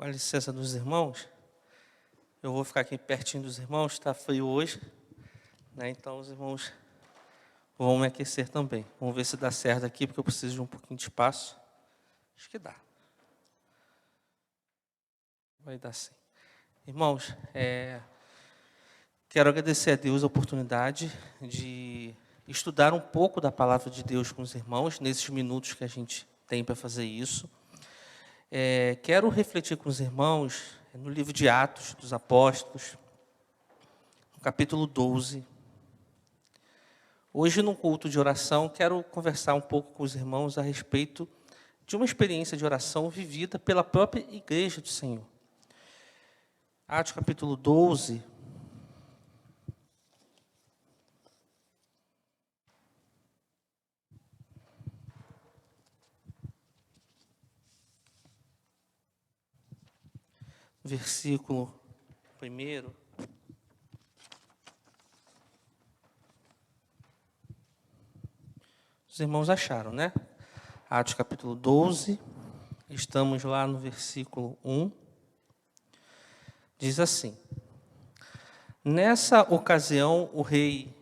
Com a licença dos irmãos, eu vou ficar aqui pertinho dos irmãos, está frio hoje, né? Então os irmãos vão me aquecer também. Vamos ver se dá certo aqui, porque eu preciso de um pouquinho de espaço. Acho que dá. Vai dar sim. Irmãos, quero agradecer a Deus a oportunidade de estudar um pouco da palavra de Deus com os irmãos, nesses minutos que a gente tem para fazer isso. Quero refletir com os irmãos no livro de Atos dos Apóstolos, no capítulo 12. Hoje, no culto de oração, quero conversar um pouco com os irmãos a respeito de uma experiência de oração vivida pela própria Igreja do Senhor. Atos capítulo 12. Versículo 1. Os irmãos acharam, né? Atos capítulo 12, estamos lá no versículo 1. Diz assim: Nessa ocasião, o rei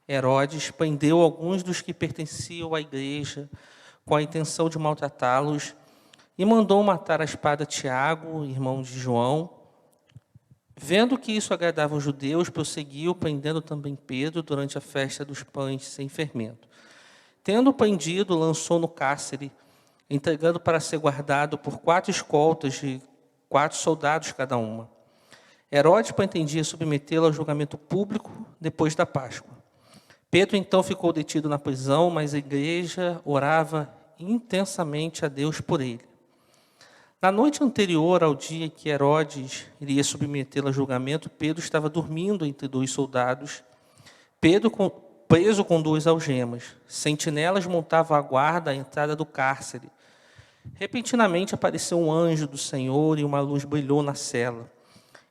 Herodes prendeu alguns dos que pertenciam à igreja com a intenção de maltratá-los e mandou matar à espada Tiago, irmão de João. Vendo que isso agradava aos judeus, prosseguiu, prendendo também Pedro durante a festa dos pães sem fermento. Tendo prendido, lançou no cárcere, entregando para ser guardado por 4 escoltas de 4 soldados cada uma. Herodes pretendia submetê-lo ao julgamento público depois da Páscoa. Pedro então ficou detido na prisão, mas a igreja orava intensamente a Deus por ele. Na noite anterior ao dia em que Herodes iria submetê-lo a julgamento, Pedro estava dormindo entre 2 soldados, preso com 2 algemas. Sentinelas montavam a guarda à entrada do cárcere. Repentinamente apareceu um anjo do Senhor e uma luz brilhou na cela.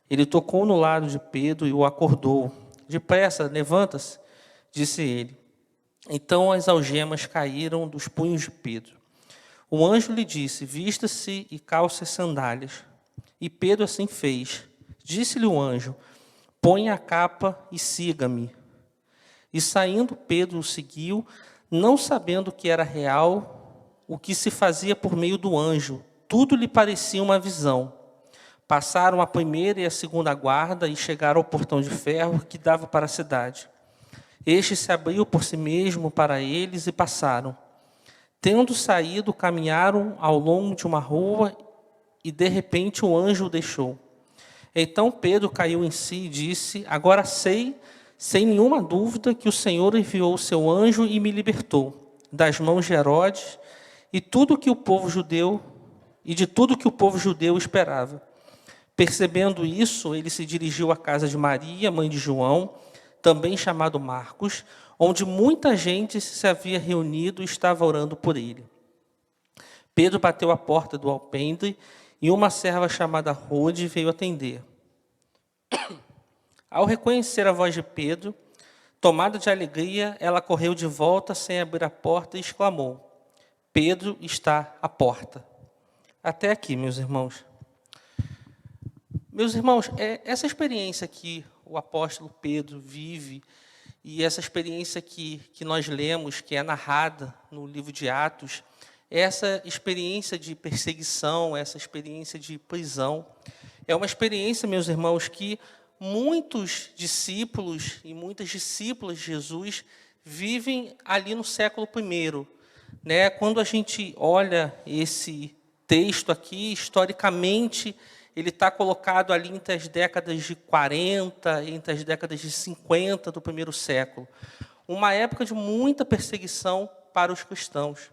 Ele tocou no lado de Pedro e o acordou. Depressa, levanta-se, disse ele. Então as algemas caíram dos punhos de Pedro. O anjo lhe disse, vista-se e calce as sandálias. E Pedro assim fez. Disse-lhe o anjo, põe a capa e siga-me. E saindo Pedro o seguiu, não sabendo que era real o que se fazia por meio do anjo. Tudo lhe parecia uma visão. Passaram a primeira e a segunda guarda e chegaram ao portão de ferro que dava para a cidade. Este se abriu por si mesmo para eles e passaram. Tendo saído, caminharam ao longo de uma rua e, de repente, o anjo o deixou. Então Pedro caiu em si e disse, agora sei, sem nenhuma dúvida, que o Senhor enviou o seu anjo e me libertou das mãos de Herodes e de tudo que o povo judeu esperava. Percebendo isso, ele se dirigiu à casa de Maria, mãe de João, também chamado Marcos, onde muita gente se havia reunido e estava orando por ele. Pedro bateu à porta do alpendre e uma serva chamada Rode veio atender. Ao reconhecer a voz de Pedro, tomada de alegria, ela correu de volta sem abrir a porta e exclamou, Pedro está à porta. Até aqui, meus irmãos. Meus irmãos, essa experiência que o apóstolo Pedro vive, e essa experiência que nós lemos, que é narrada no livro de Atos, essa experiência de perseguição, essa experiência de prisão, é uma experiência, meus irmãos, que muitos discípulos e muitas discípulas de Jesus vivem ali no século I. Né? Quando a gente olha esse texto aqui, historicamente, ele está colocado ali entre as décadas de 40, entre as décadas de 50 do primeiro século. Uma época de muita perseguição para os cristãos,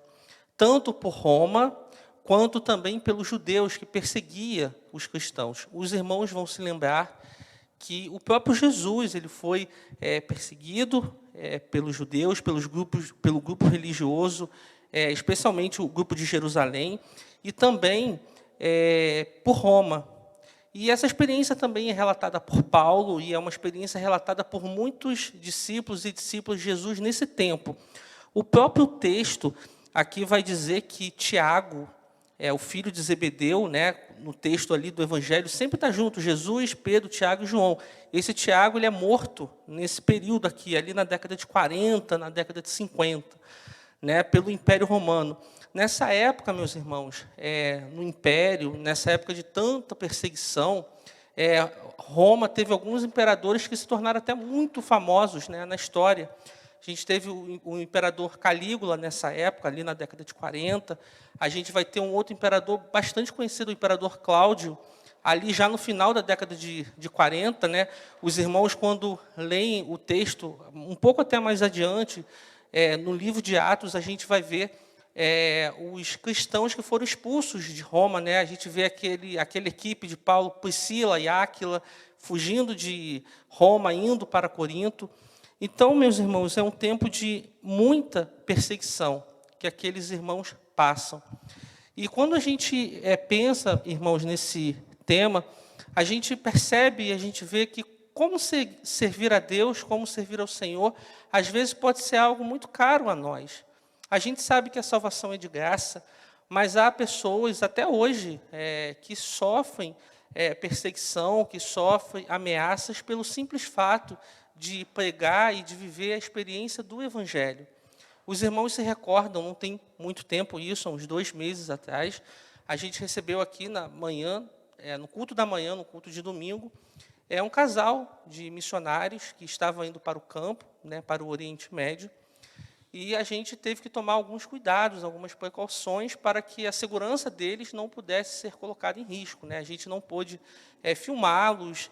tanto por Roma, quanto também pelos judeus, que perseguia os cristãos. Os irmãos vão se lembrar que o próprio Jesus ele foi perseguido pelos judeus, pelo grupo religioso, especialmente o grupo de Jerusalém, e também por Roma. E essa experiência também é relatada por Paulo, e é uma experiência relatada por muitos discípulos e discípulas de Jesus nesse tempo. O próprio texto aqui vai dizer que Tiago o filho de Zebedeu, né, no texto ali do Evangelho, sempre está junto, Jesus, Pedro, Tiago e João. Esse Tiago, ele é morto nesse período aqui, ali na década de 40, na década de 50, né, pelo Império Romano. Nessa época, meus irmãos, no Império, nessa época de tanta perseguição, Roma teve alguns imperadores que se tornaram até muito famosos, né, na história. A gente teve o imperador Calígula nessa época, ali na década de 40. A gente vai ter um outro imperador bastante conhecido, o imperador Cláudio, ali já no final da década de 40. Né? Os irmãos, quando leem o texto, um pouco até mais adiante, no livro de Atos, a gente vai ver os cristãos que foram expulsos de Roma. Né? A gente vê aquela equipe de Paulo, Priscila e Áquila, fugindo de Roma, indo para Corinto. Então, meus irmãos, é um tempo de muita perseguição que aqueles irmãos passam. E quando a gente pensa, irmãos, nesse tema, a gente percebe, a gente vê que como servir a Deus, como servir ao Senhor, às vezes pode ser algo muito caro a nós. A gente sabe que a salvação é de graça, mas há pessoas, até hoje, que sofrem perseguição, que sofrem ameaças pelo simples fato de pregar e de viver a experiência do Evangelho. Os irmãos se recordam, não tem muito tempo isso, há uns 2 meses atrás, a gente recebeu aqui na manhã, no culto da manhã, no culto de domingo, um casal de missionários que estavam indo para o campo, né, para o Oriente Médio, e a gente teve que tomar alguns cuidados, algumas precauções para que a segurança deles não pudesse ser colocada em risco. Né? A gente não pôde filmá-los,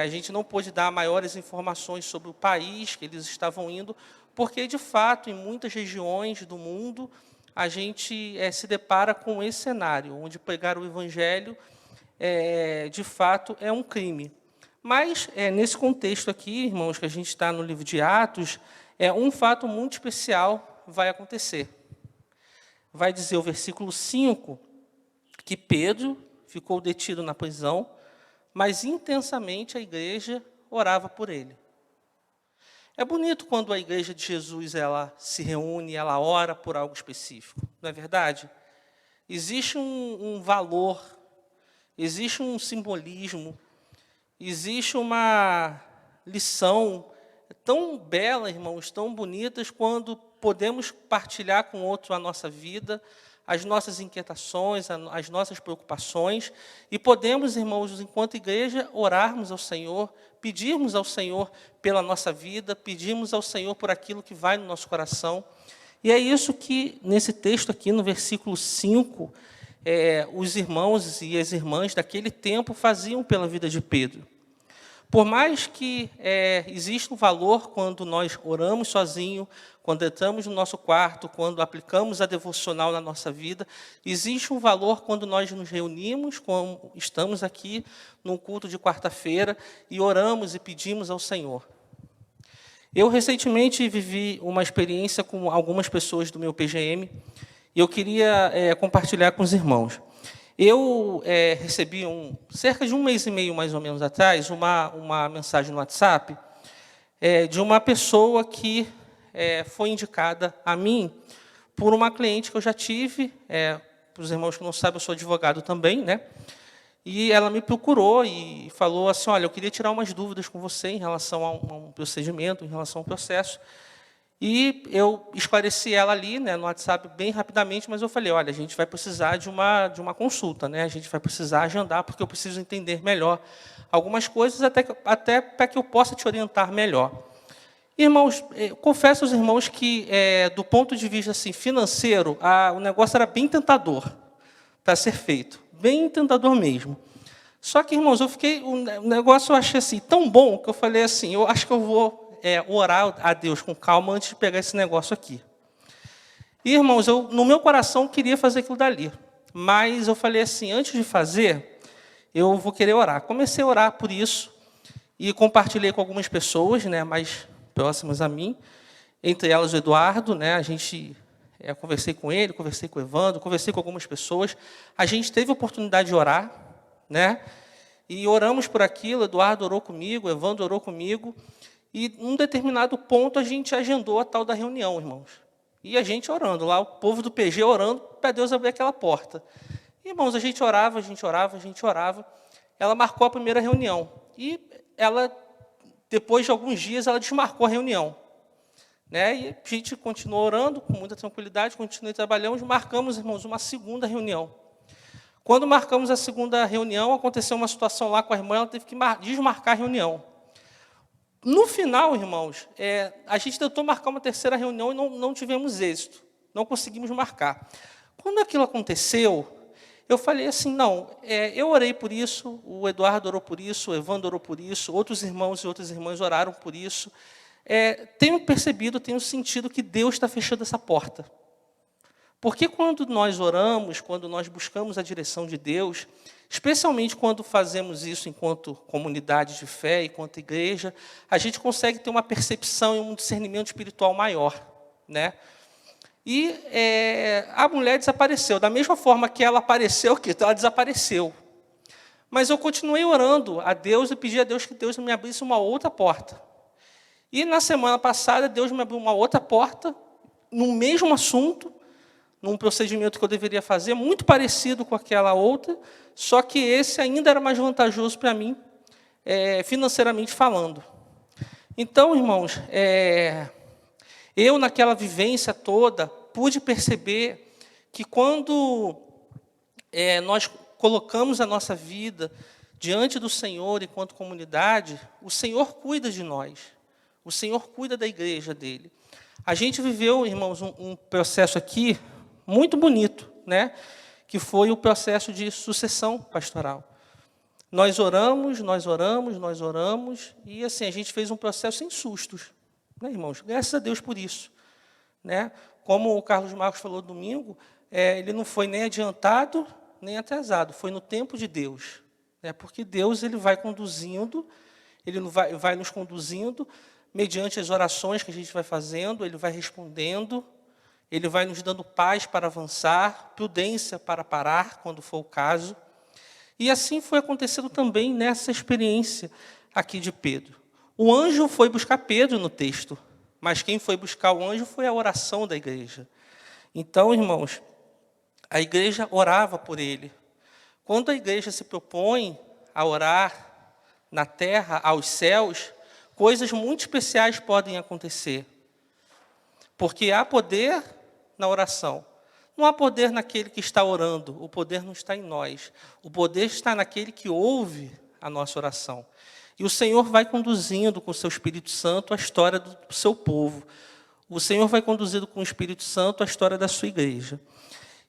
a gente não pôde dar maiores informações sobre o país que eles estavam indo, porque, de fato, em muitas regiões do mundo, a gente se depara com esse cenário, onde pregar o Evangelho, de fato, é um crime. Mas, nesse contexto aqui, irmãos, que a gente está no livro de Atos, um fato muito especial vai acontecer. Vai dizer o versículo 5, que Pedro ficou detido na prisão, mas intensamente a igreja orava por ele. É bonito quando a igreja de Jesus ela se reúne, ela ora por algo específico, não é verdade? Existe um valor, existe um simbolismo, existe uma lição tão bela, irmãos, tão bonitas, quando podemos partilhar com outro a nossa vida, as nossas inquietações, as nossas preocupações, e podemos, irmãos, enquanto igreja, orarmos ao Senhor, pedirmos ao Senhor pela nossa vida, pedirmos ao Senhor por aquilo que vai no nosso coração. E é isso que, nesse texto aqui, no versículo 5, os irmãos e as irmãs daquele tempo faziam pela vida de Pedro. Por mais que exista um valor quando nós oramos sozinhos, quando entramos no nosso quarto, quando aplicamos a devocional na nossa vida, existe um valor quando nós nos reunimos, como estamos aqui num culto de quarta-feira, e oramos e pedimos ao Senhor. Eu recentemente vivi uma experiência com algumas pessoas do meu PGM, e eu queria compartilhar com os irmãos. Eu recebi, cerca de 1 mês e meio, mais ou menos, atrás, uma mensagem no WhatsApp de uma pessoa que foi indicada a mim por uma cliente que eu já tive. Para os irmãos que não sabem, eu sou advogado também, né? E ela me procurou e falou assim, olha, eu queria tirar umas dúvidas com você em relação a um procedimento, em relação ao processo. E eu esclareci ela ali, né, no WhatsApp bem rapidamente, mas eu falei, olha, a gente vai precisar de uma consulta, né? A gente vai precisar agendar, porque eu preciso entender melhor algumas coisas, até para que eu possa te orientar melhor. Irmãos, confesso aos irmãos que, do ponto de vista assim, financeiro, o negócio era bem tentador para ser feito, bem tentador mesmo. Só que, irmãos, o negócio eu achei assim, tão bom, que eu falei assim, eu acho que eu vou orar a Deus com calma antes de pegar esse negócio aqui. E, irmãos, no meu coração, queria fazer aquilo dali. Mas eu falei assim, antes de fazer, eu vou querer orar. Comecei a orar por isso e compartilhei com algumas pessoas, né, mais próximas a mim, entre elas o Eduardo, né, a gente, conversei com ele, conversei com o Evandro, conversei com algumas pessoas. A gente teve a oportunidade de orar, né, e oramos por aquilo, o Eduardo orou comigo, o Evandro orou comigo, e, num determinado ponto, a gente agendou a tal da reunião, irmãos. E a gente orando, lá o povo do PG orando para Deus abrir aquela porta. Irmãos, a gente orava, a gente orava, a gente orava. Ela marcou a primeira reunião. E ela, depois de alguns dias, ela desmarcou a reunião. Né? E a gente continuou orando com muita tranquilidade, continuei trabalhando, marcamos, irmãos, uma segunda reunião. Quando marcamos a segunda reunião, aconteceu uma situação lá com a irmã, ela teve que desmarcar a reunião. No final, irmãos, a gente tentou marcar uma terceira reunião e não tivemos êxito, não conseguimos marcar. Quando aquilo aconteceu, eu falei assim, não, eu orei por isso, o Eduardo orou por isso, o Evandro orou por isso, outros irmãos e outras irmãs oraram por isso. Tenho percebido, tenho sentido que Deus está fechando essa porta. Porque quando nós oramos, quando nós buscamos a direção de Deus, especialmente quando fazemos isso enquanto comunidade de fé, enquanto igreja, a gente consegue ter uma percepção e um discernimento espiritual maior. Né? E a mulher desapareceu. Da mesma forma que ela apareceu, ela desapareceu. Mas eu continuei orando a Deus e pedi a Deus que Deus me abrisse uma outra porta. E na semana passada, Deus me abriu uma outra porta, no mesmo assunto, num procedimento que eu deveria fazer, muito parecido com aquela outra, só que esse ainda era mais vantajoso para mim, financeiramente falando. Então, irmãos, eu, naquela vivência toda, pude perceber que quando nós colocamos a nossa vida diante do Senhor enquanto comunidade, o Senhor cuida de nós. O Senhor cuida da igreja dele. A gente viveu, irmãos, um processo aqui muito bonito, né? Que foi o processo de sucessão pastoral. Nós oramos, e assim, a gente fez um processo sem sustos. Né, irmãos? Graças a Deus por isso. Né? Como o Carlos Marcos falou domingo, ele não foi nem adiantado, nem atrasado, foi no tempo de Deus. Né? Porque Deus ele vai conduzindo, ele vai nos conduzindo, mediante as orações que a gente vai fazendo, ele vai respondendo, ele vai nos dando paz para avançar, prudência para parar, quando for o caso. E assim foi acontecendo também nessa experiência aqui de Pedro. O anjo foi buscar Pedro no texto, mas quem foi buscar o anjo foi a oração da igreja. Então, irmãos, a igreja orava por ele. Quando a igreja se propõe a orar na terra, aos céus, coisas muito especiais podem acontecer. Porque há poder na oração. Não há poder naquele que está orando. O poder não está em nós. O poder está naquele que ouve a nossa oração. E o Senhor vai conduzindo com o seu Espírito Santo a história do seu povo. O Senhor vai conduzindo com o Espírito Santo a história da sua igreja.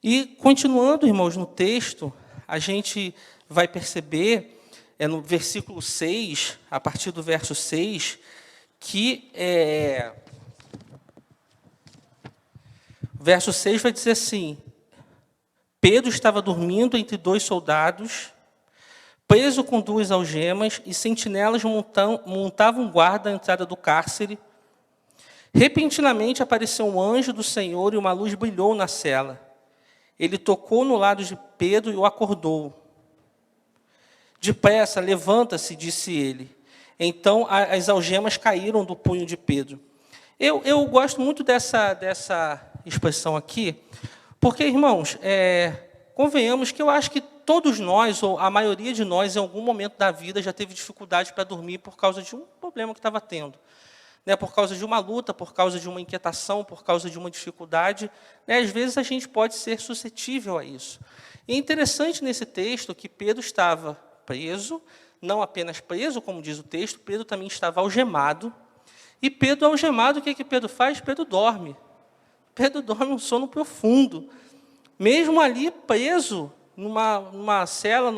E, continuando, irmãos, no texto, a gente vai perceber, no versículo 6, a partir do verso 6, que verso 6 vai dizer assim: Pedro estava dormindo entre dois soldados, preso com duas algemas, e sentinelas montavam guarda à entrada do cárcere. Repentinamente apareceu um anjo do Senhor e uma luz brilhou na cela. Ele tocou no lado de Pedro e o acordou. Depressa, levanta-se, disse ele. Então as algemas caíram do punho de Pedro. Eu gosto muito dessa expressão aqui, porque, irmãos, convenhamos que eu acho que todos nós, ou a maioria de nós, em algum momento da vida, já teve dificuldade para dormir por causa de um problema que estava tendo. Né, por causa de uma luta, por causa de uma inquietação, por causa de uma dificuldade. Né, às vezes a gente pode ser suscetível a isso. E é interessante nesse texto que Pedro estava preso, não apenas preso, como diz o texto, Pedro também estava algemado. E Pedro algemado, o que Pedro faz? Pedro dorme. Pedro dorme um sono profundo. Mesmo ali preso numa cela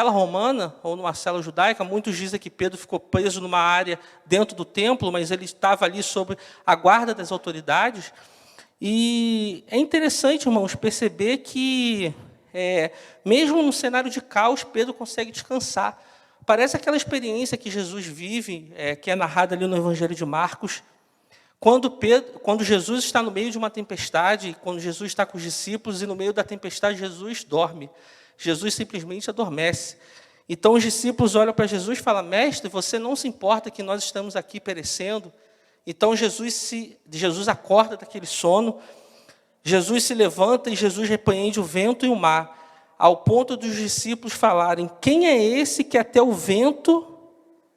romana, ou numa cela judaica, muitos dizem que Pedro ficou preso numa área dentro do templo, mas ele estava ali sob a guarda das autoridades. E é interessante, irmãos, perceber que, mesmo num cenário de caos, Pedro consegue descansar. Parece aquela experiência que Jesus vive, que é narrada ali no Evangelho de Marcos, quando Jesus está no meio de uma tempestade, quando Jesus está com os discípulos, e no meio da tempestade Jesus dorme. Jesus simplesmente adormece. Então os discípulos olham para Jesus e falam: Mestre, você não se importa que nós estamos aqui perecendo? Então Jesus acorda daquele sono, Jesus se levanta e Jesus repreende o vento e o mar, ao ponto dos discípulos falarem: quem é esse que até o vento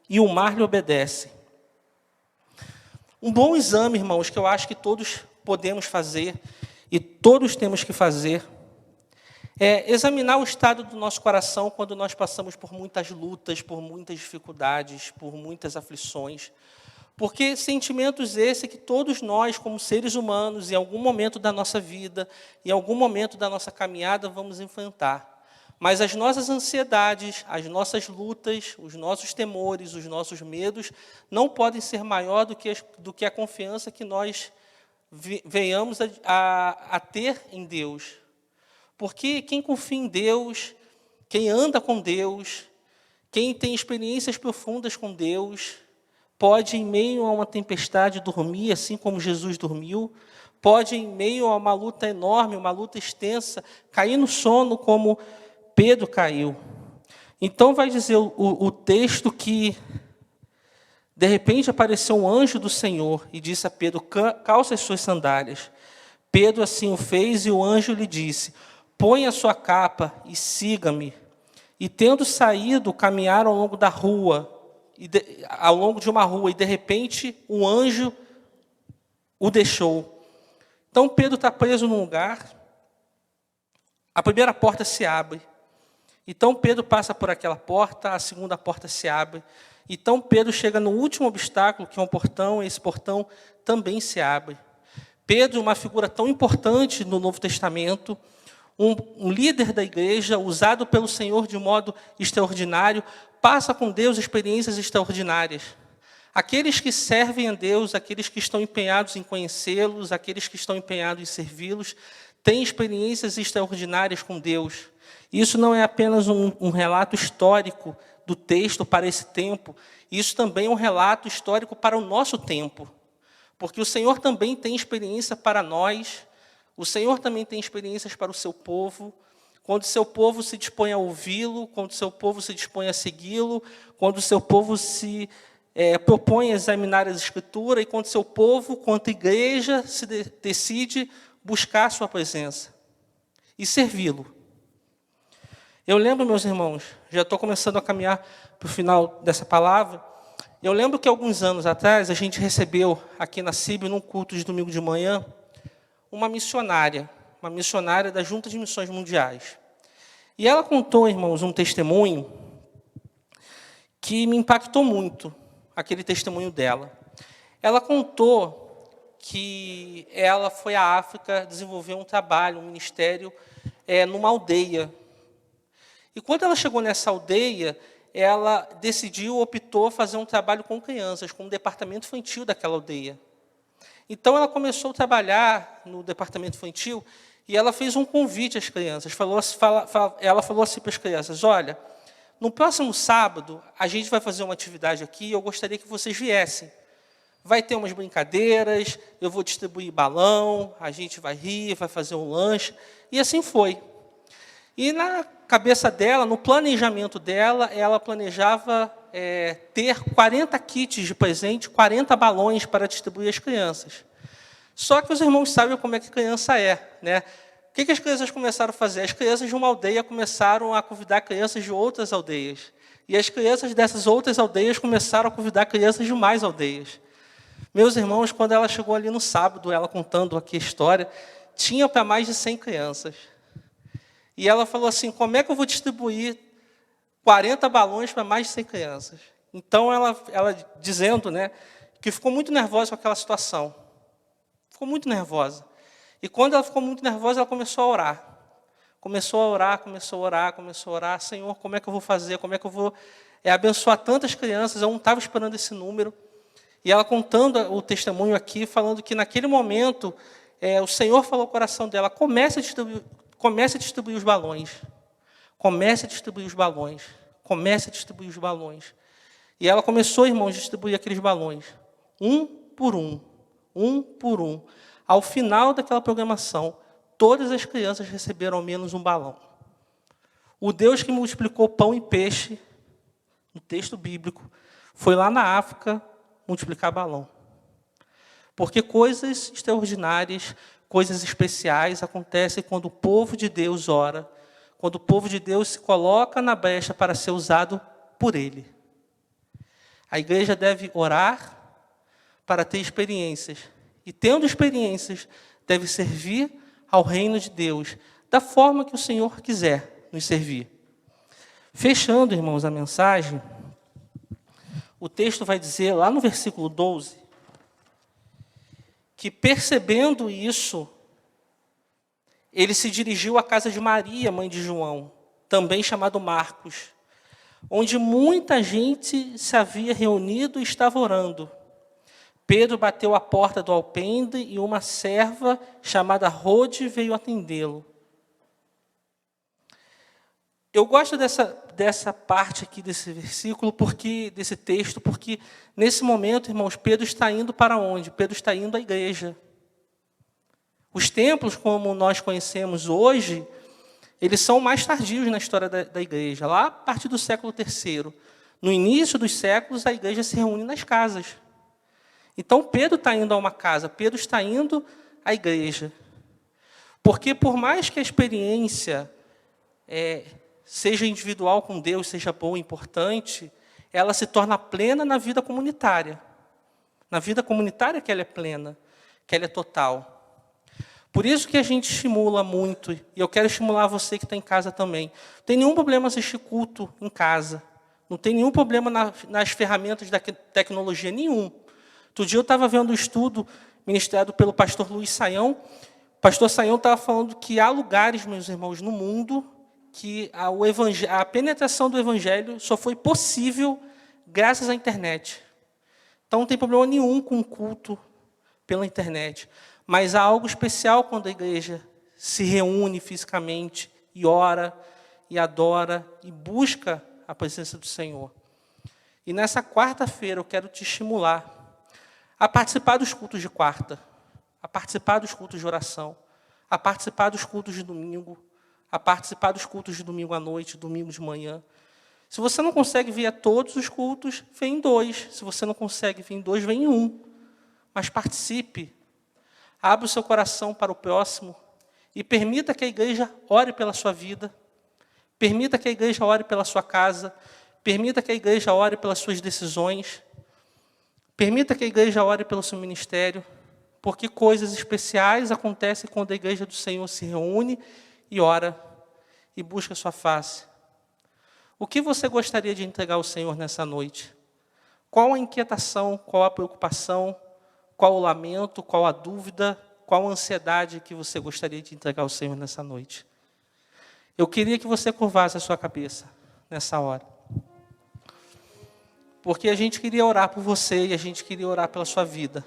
e o mar lhe obedecem? Um bom exame, irmãos, que eu acho que todos podemos fazer e todos temos que fazer, é examinar o estado do nosso coração quando nós passamos por muitas lutas, por muitas dificuldades, por muitas aflições. Porque sentimentos esses que todos nós, como seres humanos, em algum momento da nossa vida, em algum momento da nossa caminhada, vamos enfrentar. Mas as nossas ansiedades, as nossas lutas, os nossos temores, os nossos medos, não podem ser maior do que a confiança que nós venhamos a ter em Deus. Porque quem confia em Deus, quem anda com Deus, quem tem experiências profundas com Deus, pode, em meio a uma tempestade, dormir, assim como Jesus dormiu. Pode, em meio a uma luta enorme, uma luta extensa, cair no sono, como Pedro caiu. Então, vai dizer o texto que, de repente, apareceu um anjo do Senhor e disse a Pedro: calça as suas sandálias. Pedro assim o fez e o anjo lhe disse: põe a sua capa e siga-me. E, tendo saído, caminharam ao longo da rua, ao longo de uma rua, e de repente um anjo o deixou. Então Pedro está preso num lugar, a primeira porta se abre. Então Pedro passa por aquela porta, a segunda porta se abre. Então Pedro chega no último obstáculo, que é um portão, e esse portão também se abre. Pedro, uma figura tão importante no Novo Testamento, um líder da igreja, usado pelo Senhor de modo extraordinário, passa com Deus experiências extraordinárias. Aqueles que servem a Deus, aqueles que estão empenhados em conhecê-los, aqueles que estão empenhados em servi-los, têm experiências extraordinárias com Deus. Isso não é apenas um relato histórico do texto para esse tempo, isso também é um relato histórico para o nosso tempo. Porque o Senhor também tem experiência para nós, o Senhor também tem experiências para o seu povo, quando o seu povo se dispõe a ouvi-lo, quando o seu povo se dispõe a segui-lo, quando o seu povo se propõe a examinar as Escrituras, e quando o seu povo, quanto igreja, se decide buscar a sua presença e servi-lo. Eu lembro, meus irmãos, já estou começando a caminhar para o final dessa palavra, eu lembro que alguns anos atrás, a gente recebeu aqui na CIB, num culto de domingo de manhã, uma missionária da Junta de Missões Mundiais. E ela contou, irmãos, um testemunho que me impactou muito, aquele testemunho dela. Ela contou que ela foi à África desenvolver um trabalho, um ministério, numa aldeia. E quando ela chegou nessa aldeia, ela optou fazer um trabalho com crianças, com o departamento infantil daquela aldeia. Então, ela começou a trabalhar no departamento infantil e ela fez um convite às crianças. Ela falou assim para as crianças: olha, no próximo sábado, a gente vai fazer uma atividade aqui e eu gostaria que vocês viessem. Vai ter umas brincadeiras, eu vou distribuir balão, a gente vai rir, vai fazer um lanche. E assim foi. E na cabeça dela, no planejamento dela, ela planejava ter 40 kits de presente, 40 balões para distribuir às crianças. Só que os irmãos sabem como é que criança é, né? O que as crianças começaram a fazer? As crianças de uma aldeia começaram a convidar crianças de outras aldeias. E as crianças dessas outras aldeias começaram a convidar crianças de mais aldeias. Meus irmãos, quando ela chegou ali no sábado, ela contando aqui a história, tinha para mais de 100 crianças. E ela falou assim: como é que eu vou distribuir 40 balões para mais de 100 crianças? Então, ela dizendo, né, que ficou muito nervosa com aquela situação. Ficou muito nervosa. E quando ela ficou muito nervosa, ela começou a orar. Começou a orar. Senhor, como é que eu vou fazer? Como é que eu vou abençoar tantas crianças? Eu não estava esperando esse número. E ela contando o testemunho aqui, falando que naquele momento, o Senhor falou ao coração dela: comece a distribuir os balões. Comece a distribuir os balões. Comece a distribuir os balões. E ela começou, irmãos, a distribuir aqueles balões. Um por um. Ao final daquela programação, todas as crianças receberam ao menos um balão. O Deus que multiplicou pão e peixe, no texto bíblico, foi lá na África multiplicar balão. Porque coisas extraordinárias, coisas especiais acontecem quando o povo de Deus ora, quando o povo de Deus se coloca na brecha para ser usado por Ele. A igreja deve orar para ter experiências. E tendo experiências, deve servir ao reino de Deus, da forma que o Senhor quiser nos servir. Fechando, irmãos, a mensagem, o texto vai dizer, lá no versículo 12, que percebendo isso, ele se dirigiu à casa de Maria, mãe de João, também chamado Marcos, onde muita gente se havia reunido e estava orando. Pedro bateu a porta do alpendre e uma serva chamada Rode veio atendê-lo. Eu gosto dessa parte aqui desse versículo, desse texto, porque nesse momento, irmãos, Pedro está indo para onde? Pedro está indo à igreja. Os templos, como nós conhecemos hoje, eles são mais tardios na história da igreja, lá a partir do século III. No início dos séculos, a igreja se reúne nas casas. Então, Pedro está indo a uma casa, Pedro está indo à igreja. Porque por mais que a experiência seja individual com Deus, seja boa, importante, ela se torna plena na vida comunitária. Na vida comunitária que ela é plena, que ela é total. Por isso que a gente estimula muito, e eu quero estimular você que está em casa também. Não tem nenhum problema assistir culto em casa. Não tem nenhum problema nas ferramentas da tecnologia, nenhum. Outro dia eu estava vendo um estudo ministrado pelo pastor Luiz Saião. O pastor Saião estava falando que há lugares, meus irmãos, no mundo, que a penetração do evangelho só foi possível graças à internet. Então não tem problema nenhum com o culto pela internet. Mas há algo especial quando a igreja se reúne fisicamente e ora, e adora, e busca a presença do Senhor. E nessa quarta-feira eu quero te estimular a participar dos cultos de quarta, a participar dos cultos de oração, a participar dos cultos de domingo, a participar dos cultos de domingo à noite, domingo de manhã. Se você não consegue vir a todos os cultos, vem em 2. Se você não consegue vir em 2, vem em 1. Mas participe. Abra o seu coração para o próximo e permita que a igreja ore pela sua vida. Permita que a igreja ore pela sua casa. Permita que a igreja ore pelas suas decisões. Permita que a igreja ore pelo seu ministério, porque coisas especiais acontecem quando a igreja do Senhor se reúne e ora e busca a sua face. O que você gostaria de entregar ao Senhor nessa noite? Qual a inquietação, qual a preocupação, qual o lamento, qual a dúvida, qual a ansiedade que você gostaria de entregar ao Senhor nessa noite? Eu queria que você curvasse a sua cabeça nessa hora. Porque a gente queria orar por você e a gente queria orar pela sua vida.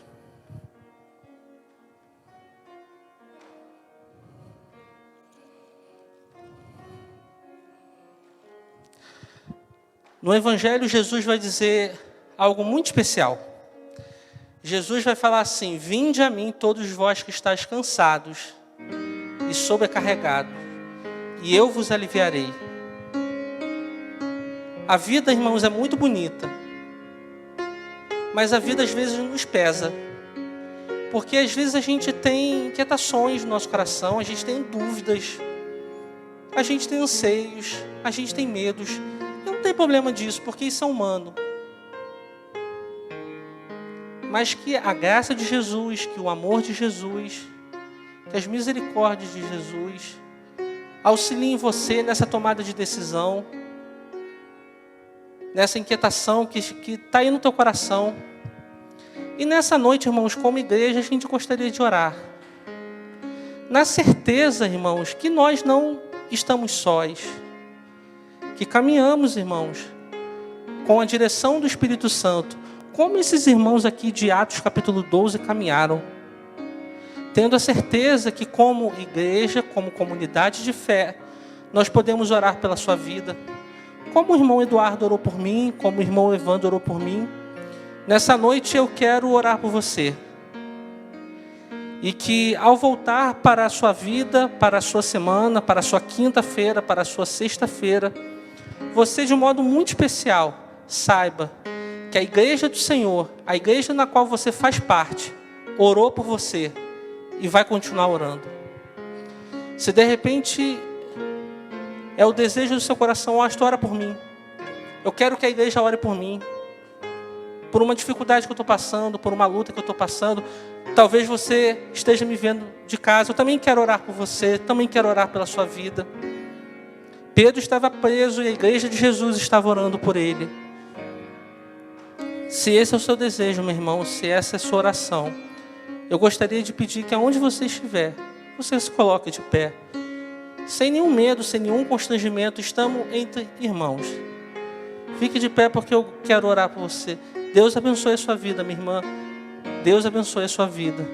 No Evangelho, Jesus vai dizer algo muito especial. Jesus vai falar assim: vinde a mim todos vós que estáis cansados e sobrecarregados, e eu vos aliviarei. A vida, irmãos, é muito bonita. Mas a vida às vezes nos pesa. Porque às vezes a gente tem inquietações no nosso coração, a gente tem dúvidas, a gente tem anseios, a gente tem medos. E não tem problema disso, porque isso é humano. Mas que a graça de Jesus, que o amor de Jesus, que as misericórdias de Jesus auxiliem você nessa tomada de decisão, nessa inquietação que está aí no teu coração. E nessa noite, irmãos, como igreja, a gente gostaria de orar. Na certeza, irmãos, que nós não estamos sós. Que caminhamos, irmãos, com a direção do Espírito Santo. Como esses irmãos aqui de Atos capítulo 12 caminharam. Tendo a certeza que como igreja, como comunidade de fé, nós podemos orar pela sua vida. Como o irmão Eduardo orou por mim, como o irmão Evandro orou por mim, nessa noite eu quero orar por você. E que ao voltar para a sua vida, para a sua semana, para a sua quinta-feira, para a sua sexta-feira, você de um modo muito especial saiba que a igreja do Senhor, a igreja na qual você faz parte, orou por você e vai continuar orando. Se de repente é o desejo do seu coração, ora por mim. Eu quero que a igreja ore por mim. Por uma dificuldade que eu estou passando, por uma luta que eu estou passando. Talvez você esteja me vendo de casa. Eu também quero orar por você, também quero orar pela sua vida. Pedro estava preso e a igreja de Jesus estava orando por ele. Se esse é o seu desejo, meu irmão, se essa é a sua oração, eu gostaria de pedir que aonde você estiver, você se coloque de pé. Sem nenhum medo, sem nenhum constrangimento, estamos entre irmãos. Fique de pé porque eu quero orar por você. Deus abençoe a sua vida, minha irmã. Deus abençoe a sua vida.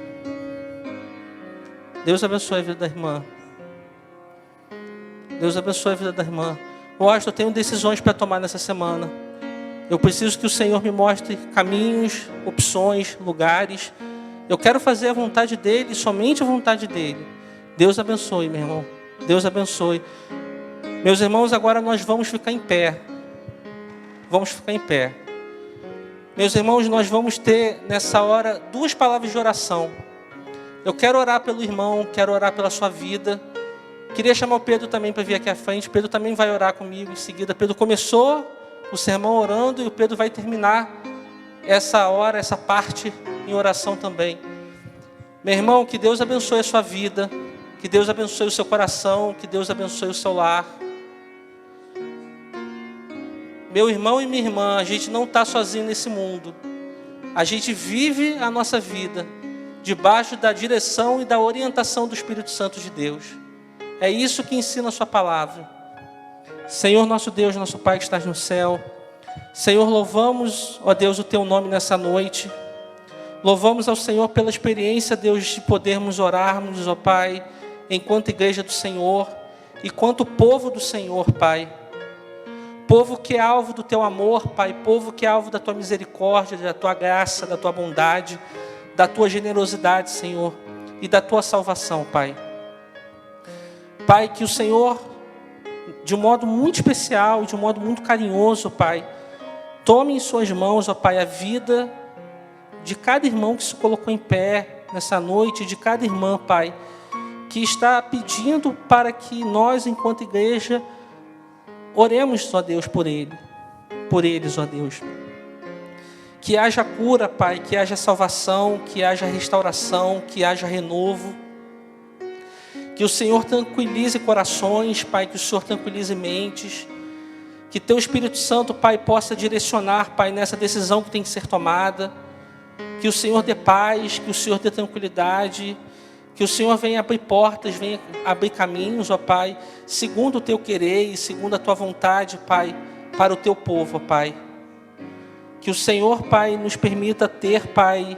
Deus abençoe a vida da irmã. Deus abençoe a vida da irmã. Eu tenho decisões para tomar nessa semana. Eu preciso que o Senhor me mostre caminhos, opções, lugares. Eu quero fazer a vontade dEle, somente a vontade dEle. Deus abençoe, meu irmão. Deus abençoe. Meus irmãos, agora nós vamos ficar em pé. Vamos ficar em pé. Meus irmãos, nós vamos ter nessa hora 2 palavras de oração. Eu quero orar pelo irmão, quero orar pela sua vida. Queria chamar o Pedro também para vir aqui à frente. Pedro também vai orar comigo em seguida. Pedro começou o sermão orando e o Pedro vai terminar essa hora, essa parte em oração também. Meu irmão, que Deus abençoe a sua vida, que Deus abençoe o seu coração, que Deus abençoe o seu lar. Meu irmão e minha irmã, a gente não está sozinho nesse mundo. A gente vive a nossa vida debaixo da direção e da orientação do Espírito Santo de Deus. É isso que ensina a sua palavra. Senhor nosso Deus, nosso Pai que estás no céu. Senhor, louvamos, ó Deus, o teu nome nessa noite. Louvamos ao Senhor pela experiência, Deus, de podermos orarmos, ó Pai, enquanto igreja do Senhor e quanto povo do Senhor, Pai. Povo que é alvo do teu amor, Pai. Povo que é alvo da tua misericórdia, da tua graça, da tua bondade, da tua generosidade, Senhor, e da tua salvação, Pai. Pai, que o Senhor, de um modo muito especial, de um modo muito carinhoso, Pai, tome em suas mãos, ó Pai, a vida de cada irmão que se colocou em pé nessa noite, de cada irmã, Pai, que está pedindo para que nós, enquanto igreja, oremos, ó Deus, por eles, ó Deus. Que haja cura, Pai, que haja salvação, que haja restauração, que haja renovo. Que o Senhor tranquilize corações, Pai, que o Senhor tranquilize mentes. Que teu Espírito Santo, Pai, possa direcionar, Pai, nessa decisão que tem que ser tomada. Que o Senhor dê paz, que o Senhor dê tranquilidade. Que o Senhor venha abrir portas, venha abrir caminhos, ó Pai, segundo o teu querer e segundo a tua vontade, Pai, para o teu povo, ó Pai. Que o Senhor, Pai, nos permita ter, Pai,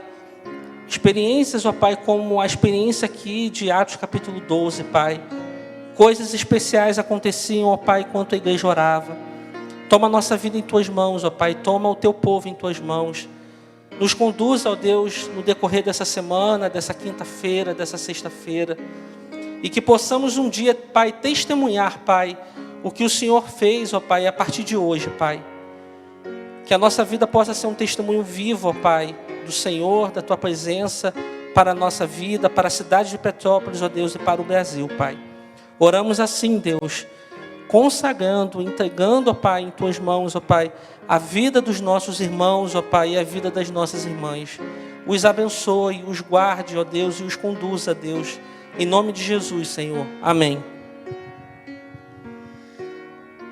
experiências, ó Pai, como a experiência aqui de Atos capítulo 12, Pai. Coisas especiais aconteciam, ó Pai, enquanto a igreja orava. Toma a nossa vida em tuas mãos, ó Pai, toma o teu povo em tuas mãos. Nos conduza, ó Deus, no decorrer dessa semana, dessa quinta-feira, dessa sexta-feira. E que possamos um dia, Pai, testemunhar, Pai, o que o Senhor fez, ó Pai, a partir de hoje, Pai. Que a nossa vida possa ser um testemunho vivo, ó Pai, do Senhor, da Tua presença, para a nossa vida, para a cidade de Petrópolis, ó Deus, e para o Brasil, Pai. Oramos assim, Deus, consagrando, entregando, ó Pai, em Tuas mãos, ó Pai, a vida dos nossos irmãos, ó Pai, e a vida das nossas irmãs. Os abençoe, os guarde, ó Deus, e os conduza, Deus. Em nome de Jesus, Senhor. Amém.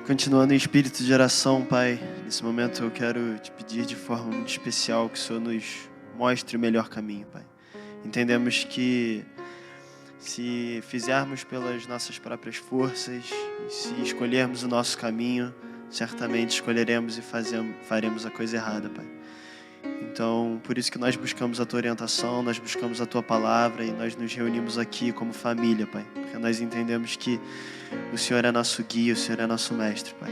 Continuando em espírito de oração, Pai, nesse momento eu quero te pedir de forma muito especial que o Senhor nos mostre o melhor caminho, Pai. Entendemos que se fizermos pelas nossas próprias forças, se escolhermos o nosso caminho, certamente escolheremos e faremos a coisa errada, Pai. Então, por isso que nós buscamos a Tua orientação, nós buscamos a Tua palavra e nós nos reunimos aqui como família, Pai. Porque nós entendemos que o Senhor é nosso guia, o Senhor é nosso mestre, Pai.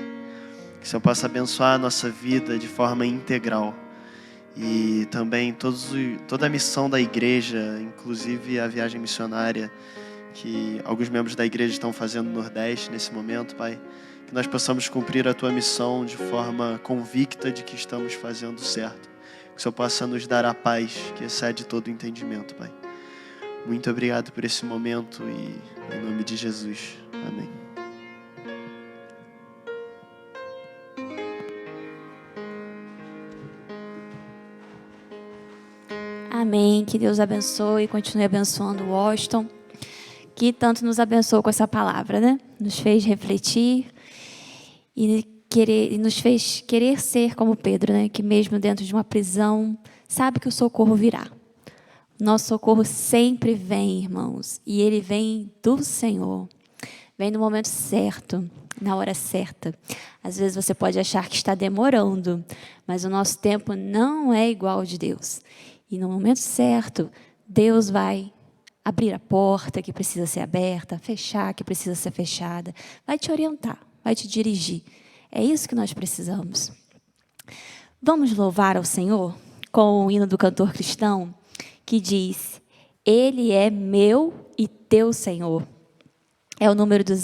Que o Senhor possa abençoar a nossa vida de forma integral. E também toda a missão da igreja, inclusive a viagem missionária que alguns membros da igreja estão fazendo no Nordeste nesse momento, Pai. Que nós possamos cumprir a Tua missão de forma convicta de que estamos fazendo certo. que o Senhor possa nos dar a paz que excede todo o entendimento, Pai. Muito obrigado por esse momento e em nome de Jesus. Amém. Amém. Que Deus abençoe e continue abençoando o Washington, que tanto nos abençoou com essa palavra, né? Nos fez refletir e nos fez querer ser como Pedro, né? Que mesmo dentro de uma prisão, sabe que o socorro virá. Nosso socorro sempre vem, irmãos, e ele vem do Senhor. Vem no momento certo, na hora certa. Às vezes você pode achar que está demorando, mas o nosso tempo não é igual ao de Deus. E no momento certo, Deus vai abrir a porta que precisa ser aberta, fechar que precisa ser fechada, vai te orientar, vai te dirigir. É isso que nós precisamos. Vamos louvar ao Senhor com o hino do cantor cristão que diz: Ele é meu e teu Senhor. É o número 200.